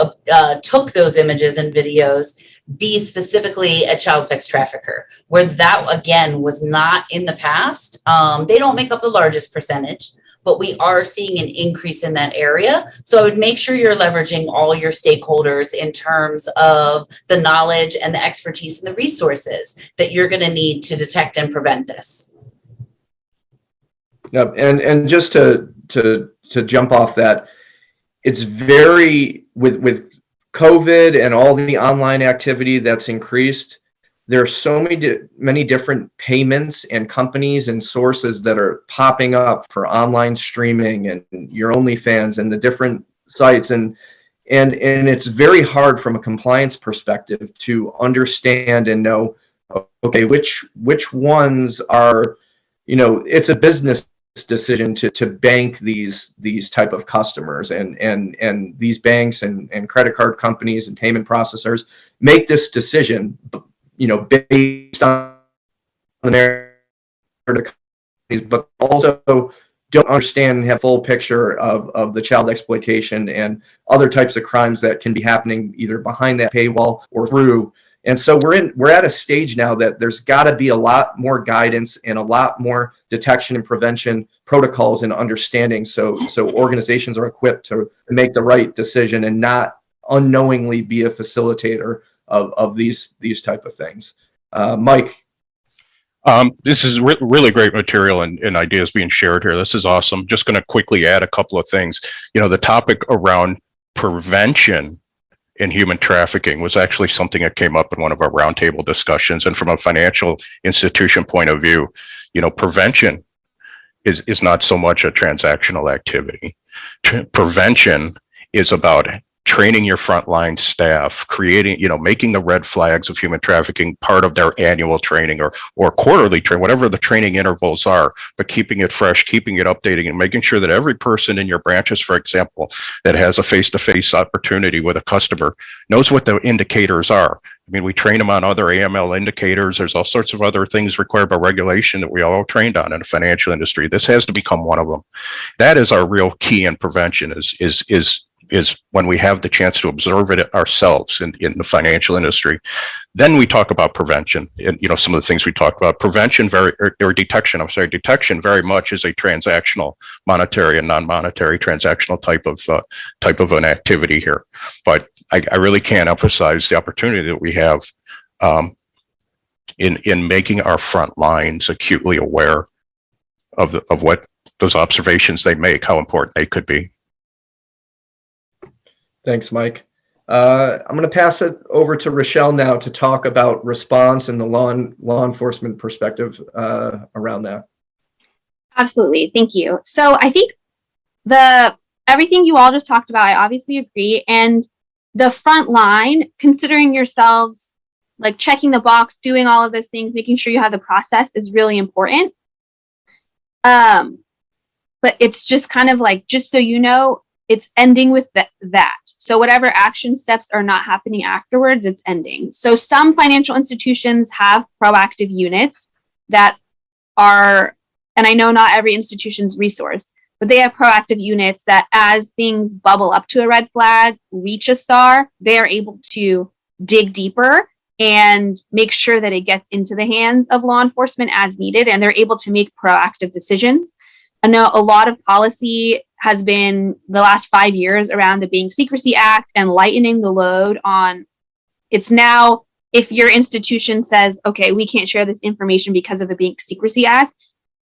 Speaker 4: took those images and videos be specifically a child sex trafficker, where that again was not in the past. They don't make up the largest percentage, but we are seeing an increase in that area. So I would make sure you're leveraging all your stakeholders in terms of the knowledge and the expertise and the resources that you're going to need to detect and prevent this.
Speaker 1: Yep. And just to jump off that, it's very, with COVID and all the online activity that's increased, there are so many different payments and companies and sources that are popping up for online streaming and your OnlyFans and the different sites. And it's very hard from a compliance perspective to understand and know, okay, which ones are, it's a business decision to bank these type of customers, and these banks and credit card companies and payment processors make this decision, based on the narrative, but also don't understand and have full picture of the child exploitation and other types of crimes that can be happening either behind that paywall or through. And so we're at a stage now that there's got to be a lot more guidance and a lot more detection and prevention protocols and understanding, so organizations are equipped to make the right decision and not unknowingly be a facilitator of these type of things. Mike.
Speaker 5: This is really great material and ideas being shared here. This is awesome. Just going to quickly add a couple of things. You know, the topic around prevention in human trafficking was actually something that came up in one of our roundtable discussions. And from a financial institution point of view, you know, prevention is not so much a transactional activity. Prevention is about training your frontline staff, creating, you know, making the red flags of human trafficking part of their annual training or quarterly training, whatever the training intervals are, but keeping it fresh, keeping it updating, and making sure that every person in your branches, for example, that has a face-to-face opportunity with a customer knows what the indicators are. I mean, we train them on other AML indicators. There's all sorts of other things required by regulation that we all trained on in the financial industry. This has to become one of them. That is our real key in prevention is when we have the chance to observe it ourselves in the financial industry. Then we talk about prevention and, you know, some of the things we talked about. Prevention detection very much is a transactional, monetary and non-monetary transactional type of an activity here. But I really can't emphasize the opportunity that we have in making our front lines acutely aware of what those observations they make, how important they could be.
Speaker 1: Thanks, Mike. I'm going to pass it over to Rochelle now to talk about response and the law enforcement perspective around that.
Speaker 3: Absolutely. Thank you. So I think everything you all just talked about, I obviously agree. And the front line, considering yourselves, like checking the box, doing all of those things, making sure you have the process is really important. But it's just kind of like, just so you know, it's ending with that. So whatever action steps are not happening afterwards, it's ending. So some financial institutions have proactive units that are, and I know not every institution's resourced, but they have proactive units that as things bubble up to a red flag, reach a SAR, they are able to dig deeper and make sure that it gets into the hands of law enforcement as needed, and they're able to make proactive decisions. I know a lot of policy has been the last 5 years around the Bank Secrecy Act and lightening the load on. It's now, if your institution says, okay, we can't share this information because of the Bank Secrecy Act,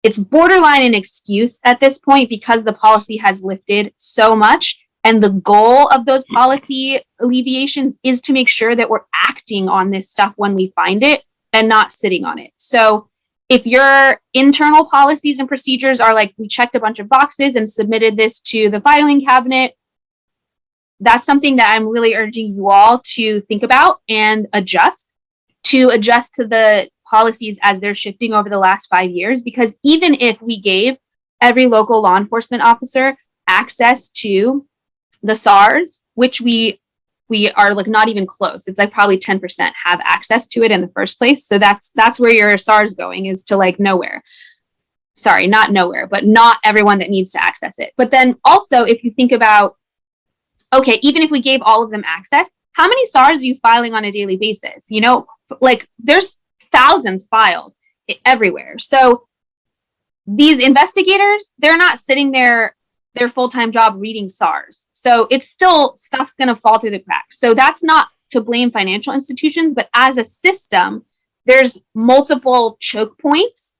Speaker 3: it's borderline an excuse at this point because the policy has lifted so much. And the goal of those policy alleviations is to make sure that we're acting on this stuff when we find it and not sitting on it. So if your internal policies and procedures are like, we checked a bunch of boxes and submitted this to the filing cabinet, that's something that I'm really urging you all to think about and adjust to the policies as they're shifting over the last 5 years. Because even if we gave every local law enforcement officer access to the SARs, which we are like not even close. It's like probably 10% have access to it in the first place. So that's where your SARs going, is to like nowhere. Sorry, not nowhere, but not everyone that needs to access it. But then also, if you think about, okay, even if we gave all of them access, how many SARs are you filing on a daily basis? You know, like there's thousands filed everywhere. So these investigators, they're not sitting there, their full-time job reading SARs. So it's still, stuff's going to fall through the cracks. So that's not to blame financial institutions, but as a system, there's multiple choke points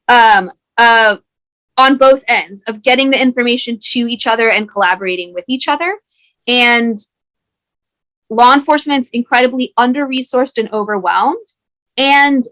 Speaker 3: on both ends of getting the information to each other and collaborating with each other. And law enforcement's incredibly under-resourced and overwhelmed. And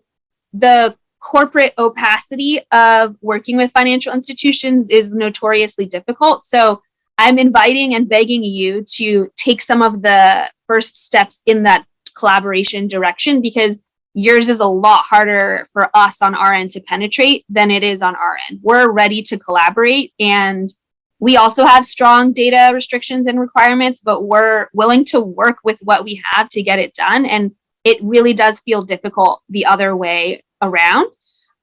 Speaker 3: the corporate opacity of working with financial institutions is notoriously difficult. So I'm inviting and begging you to take some of the first steps in that collaboration direction, because yours is a lot harder for us on our end to penetrate than it is on our end. We're ready to collaborate, and we also have strong data restrictions and requirements, but we're willing to work with what we have to get it done. And it really does feel difficult the other way around.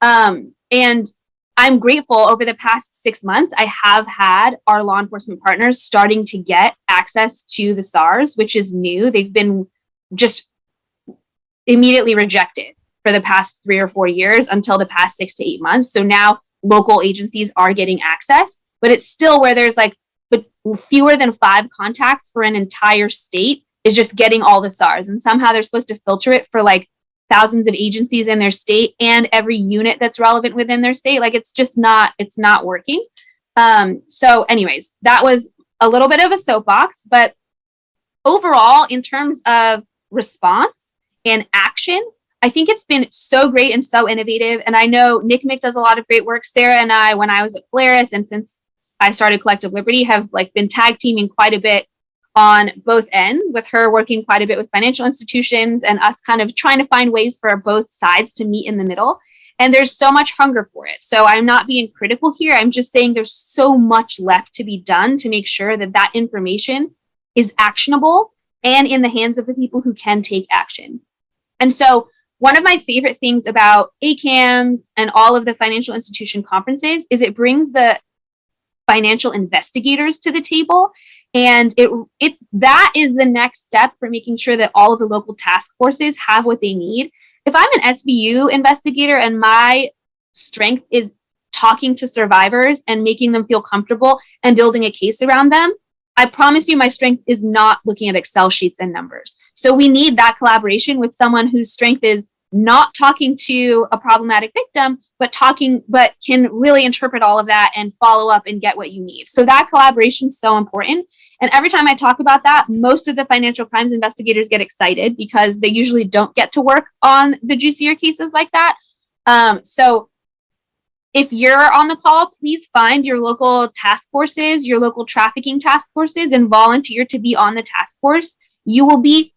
Speaker 3: And I'm grateful over the past 6 months, I have had our law enforcement partners starting to get access to the SARs, which is new. They've been just immediately rejected for the past 3 or 4 years until the past 6 to 8 months. So now local agencies are getting access, but it's still where there's like fewer than 5 contacts for an entire state is just getting all the SARs. And somehow they're supposed to filter it for like thousands of agencies in their state and every unit that's relevant within their state. Like it's not working. So anyways, that was a little bit of a soapbox, but overall, in terms of response and action, I think it's been so great and so innovative. And I know Nick Mick does a lot of great work. Sarah and I, when I was at Polaris, and since I started Collective Liberty, have like been tag teaming quite a bit on both ends, with her working quite a bit with financial institutions and us kind of trying to find ways for both sides to meet in the middle. And there's so much hunger for it. So I'm not being critical here. I'm just saying there's so much left to be done to make sure that that information is actionable and in the hands of the people who can take action. And so one of my favorite things about ACAMS and all of the financial institution conferences is it brings the financial investigators to the table. And that is the next step for making sure that all of the local task forces have what they need. If I'm an SVU investigator and my strength is talking to survivors and making them feel comfortable and building a case around them, I promise you my strength is not looking at Excel sheets and numbers. So we need that collaboration with someone whose strength is not talking to a problematic victim, but can really interpret all of that and follow up and get what you need. So that collaboration is so important. And every time I talk about that, most of the financial crimes investigators get excited because they usually don't get to work on the juicier cases like that. So if you're on the call, please find your local task forces, your local trafficking task forces, and volunteer to be on the task force. You will be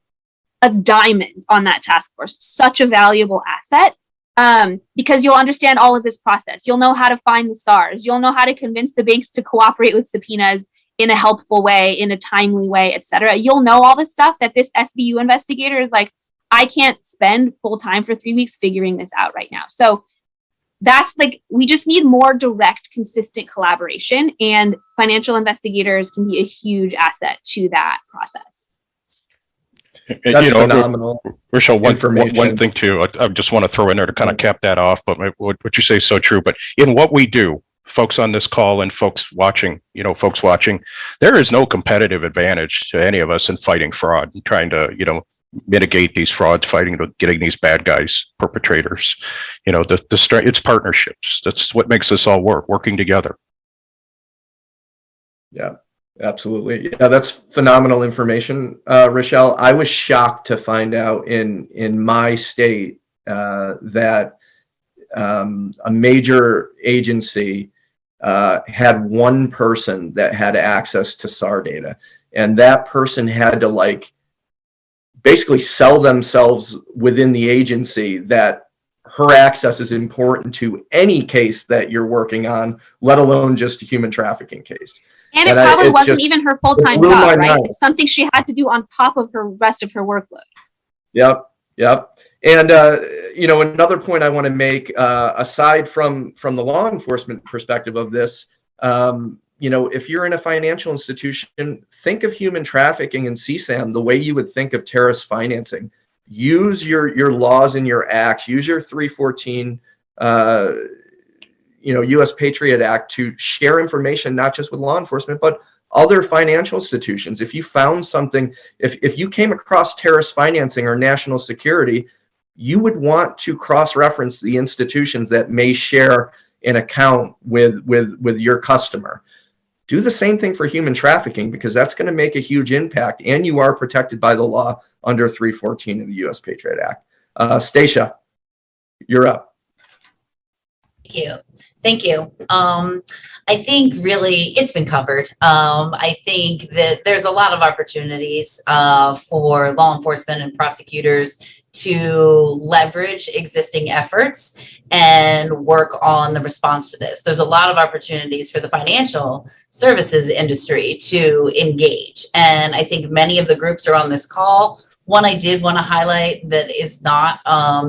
Speaker 3: a diamond on that task force, such a valuable asset, because you'll understand all of this process. You'll know how to find the SARs. You'll know how to convince the banks to cooperate with subpoenas in a helpful way, in a timely way, etc. You'll know all the stuff that this SVU investigator is like, I can't spend full time for 3 weeks figuring this out right now. So that's like, we just need more direct, consistent collaboration, and financial investigators can be a huge asset to that process.
Speaker 1: That's phenomenal.
Speaker 5: Rochelle, one thing too, I just want to throw in there to kind of cap that off, but what you say is so true. But in what we do, folks on this call and folks watching, there is no competitive advantage to any of us in fighting fraud and trying to, mitigate these frauds, getting these bad guys, perpetrators. It's partnerships. That's what makes us all working together.
Speaker 1: Yeah. Absolutely. Yeah, that's phenomenal information, Rochelle. I was shocked to find out in my state that a major agency had one person that had access to SAR data, and that person had to basically sell themselves within the agency that her access is important to any case that you're working on, let alone just a human trafficking case.
Speaker 3: And it probably wasn't even her full-time job, right? It's something she had to do on top of her rest of her workload. Yep.
Speaker 1: And, another point I want to make, aside from the law enforcement perspective of this, if you're in a financial institution, think of human trafficking and CSAM the way you would think of terrorist financing. Use your laws and your acts, use your 314 U.S. Patriot Act to share information, not just with law enforcement, but other financial institutions. If you found something, if you came across terrorist financing or national security, you would want to cross-reference the institutions that may share an account with your customer. Do the same thing for human trafficking, because that's going to make a huge impact, and you are protected by the law under 314 of the U.S. Patriot Act. Stacia, you're up.
Speaker 4: Thank you. I think really it's been covered. I think that there's a lot of opportunities for law enforcement and prosecutors to leverage existing efforts and work on the response to this. There's a lot of opportunities for the financial services industry to engage. And I think many of the groups are on this call One I did want to highlight that is not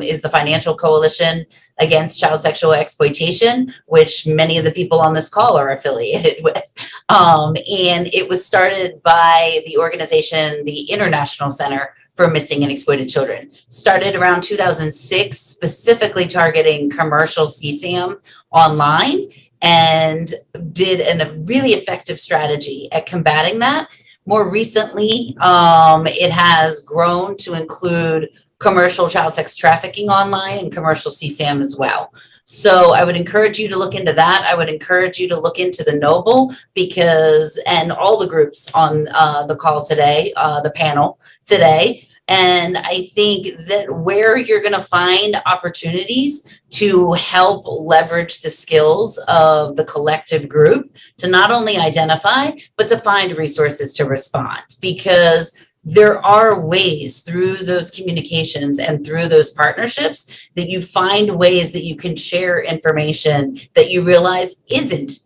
Speaker 4: is the Financial Coalition Against Child Sexual Exploitation, which many of the people on this call are affiliated with. And it was started by the organization, the International Center for Missing and Exploited Children. Started around 2006, specifically targeting commercial CSAM online, and did a really effective strategy at combating that. More recently, it has grown to include commercial child sex trafficking online and commercial CSAM as well. So I would encourage you to look into that. I would encourage you to look into the Noble, because, and all the groups on the call today, the panel today. And I think that where you're going to find opportunities to help leverage the skills of the collective group to not only identify, but to find resources to respond, because there are ways through those communications and through those partnerships that you find ways that you can share information that you realize isn't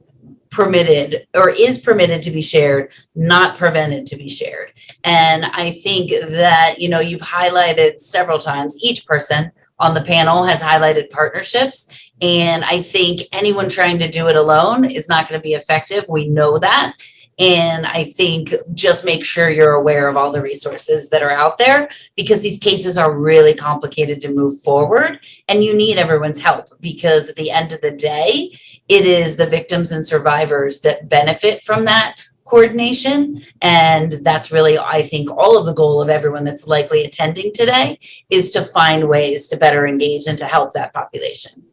Speaker 4: permitted or is permitted to be shared, not prevented to be shared. And I think that, you know, you've highlighted several times, each person on the panel has highlighted partnerships. And I think anyone trying to do it alone is not going to be effective. We know that. And I think just make sure you're aware of all the resources that are out there, because these cases are really complicated to move forward and you need everyone's help, because at the end of the day, it is the victims and survivors that benefit from that coordination. And that's really, I think, all of the goal of everyone that's likely attending today is to find ways to better engage and to help that population.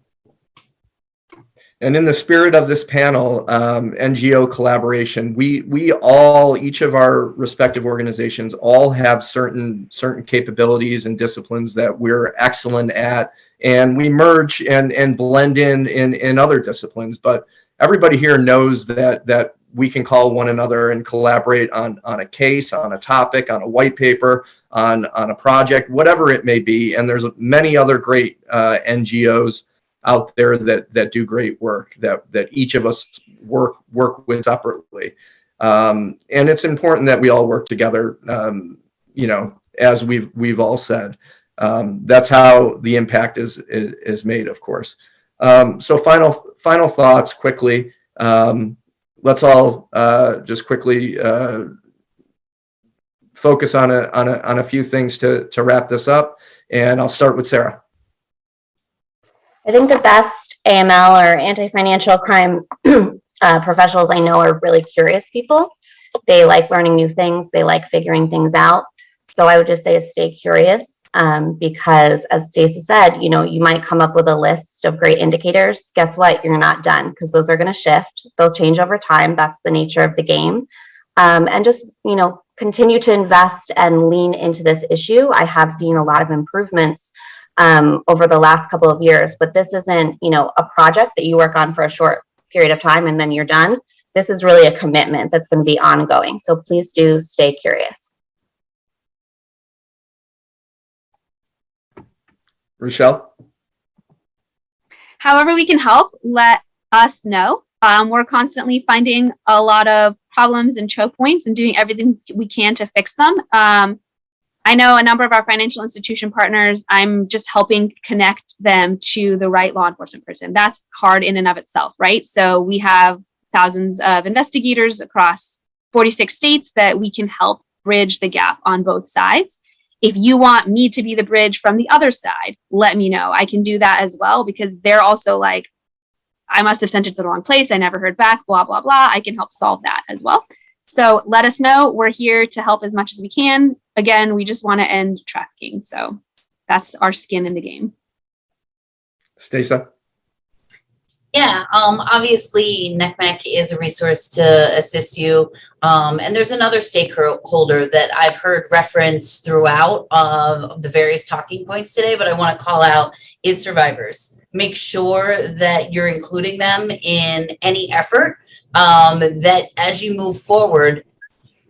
Speaker 1: And in the spirit of this panel, NGO collaboration, we all, each of our respective organizations, all have certain capabilities and disciplines that we're excellent at, and we merge and blend in other disciplines. But everybody here knows that we can call one another and collaborate on a case, on a topic, on a white paper, on a project, whatever it may be. And there's many other great NGOs out there that do great work that each of us work with separately, and it's important that we all work together. You know, as we've all said, that's how the impact is made, of course. So final thoughts quickly. Let's all just quickly focus on a few things to wrap this up, and I'll start with Sarah.
Speaker 2: I think the best AML or anti-financial crime professionals I know are really curious people. They like learning new things. They like figuring things out. So I would just say stay curious, because as Stacey said, you know, you might come up with a list of great indicators. Guess what? You're not done, because those are going to shift. They'll change over time. That's the nature of the game. And just, you know, continue to invest and lean into this issue. I have seen a lot of improvements over the last couple of years, but this isn't, you know, a project that you work on for a short period of time and then you're done. This is really a commitment that's going to be ongoing. So please do stay curious.
Speaker 1: Rochelle?
Speaker 3: However we can help, let us know. We're constantly finding a lot of problems and choke points and doing everything we can to fix them. I know a number of our financial institution partners, I'm just helping connect them to the right law enforcement person. That's hard in and of itself, right? So we have thousands of investigators across 46 states that we can help bridge the gap on both sides. If you want me to be the bridge from the other side, let me know. I can do that as well, because they're also like, I must have sent it to the wrong place. I never heard back, blah, blah, blah. I can help solve that as well. So let us know. We're here to help as much as we can. Again, we just want to end trafficking. So that's our skin in the game.
Speaker 1: Stacey?
Speaker 4: Yeah, obviously NCMEC is a resource to assist you. And there's another stakeholder that I've heard referenced throughout the various talking points today, but I want to call out is survivors. Make sure that you're including them in any effort, that as you move forward,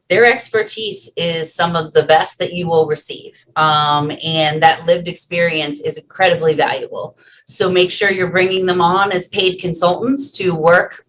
Speaker 4: their expertise is some of the best that you will receive. And that lived experience is incredibly valuable. So make sure you're bringing them on as paid consultants to work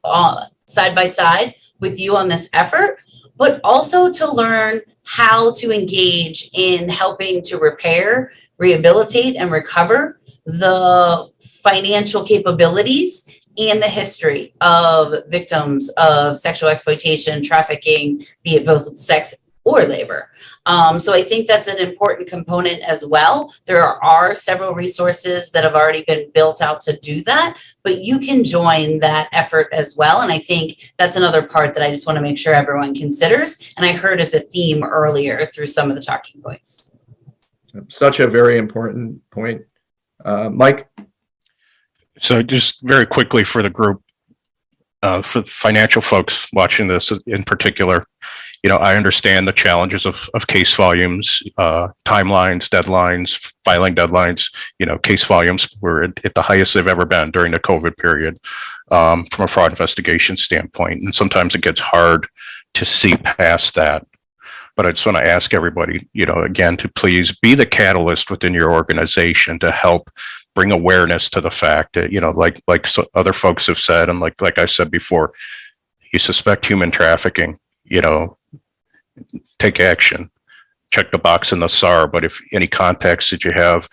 Speaker 4: side by side with you on this effort, but also to learn how to engage in helping to repair, rehabilitate, and recover the financial capabilities and the history of victims of sexual exploitation, trafficking, be it both sex or labor. So I think that's an important component as well. There are several resources that have already been built out to do that, but you can join that effort as well. And I think that's another part that I just want to make sure everyone considers. And I heard as a theme earlier through some of the talking points.
Speaker 1: Such a very important point. Mike?
Speaker 5: So just very quickly for the group, for the financial folks watching this in particular, I understand the challenges of case volumes, timelines, deadlines, filing deadlines. Case volumes were at the highest they've ever been during the COVID period from a fraud investigation standpoint. And sometimes it gets hard to see past that. But I just want to ask everybody, again, to please be the catalyst within your organization to help bring awareness to the fact that, like other folks have said, and like I said before, you suspect human trafficking, take action, check the box in the SAR. But if any contacts that you have,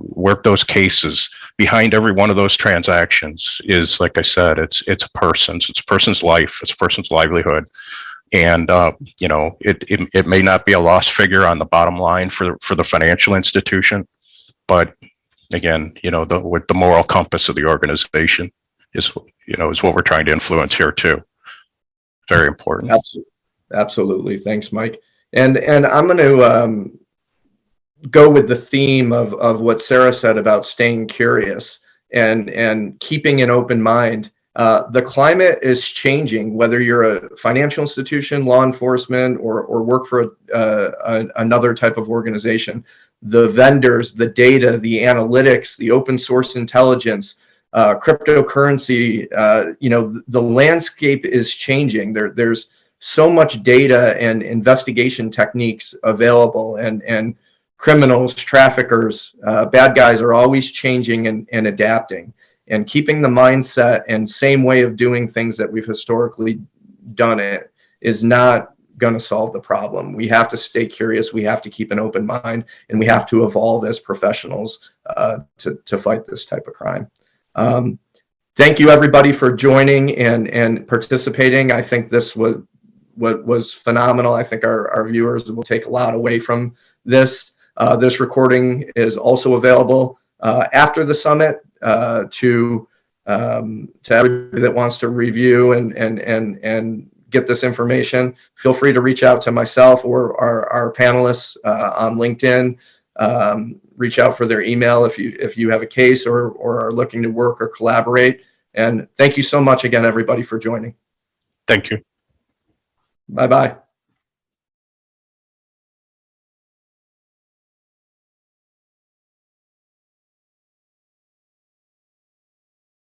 Speaker 5: work those cases. Behind every one of those transactions is, like I said, it's a person's life, it's a person's livelihood. And, it may not be a lost figure on the bottom line for the financial institution, but again, with the moral compass of the organization is what we're trying to influence here too. Very important.
Speaker 1: Absolutely. Thanks, Mike. And I'm going to go with the theme of what Sarah said about staying curious and keeping an open mind. The climate is changing, whether you're a financial institution, law enforcement, or work for another type of organization. The vendors, the data, the analytics, the open source intelligence, cryptocurrency, the landscape is changing. There's so much data and investigation techniques available, and criminals, traffickers, bad guys are always changing and adapting. And keeping the mindset and same way of doing things that we've historically done it is not going to solve the problem. We have to stay curious. We have to keep an open mind, and we have to evolve as professionals to fight this type of crime. Thank you, everybody, for joining and participating. I think this was phenomenal. I think our viewers will take a lot away from this. This recording is also available after the summit to everybody that wants to review and get this information. Feel free to reach out to myself or our panelists on LinkedIn. Reach out for their email if you have a case or are looking to work or collaborate. And thank you so much again, everybody, for joining.
Speaker 5: Thank you.
Speaker 1: Bye-bye.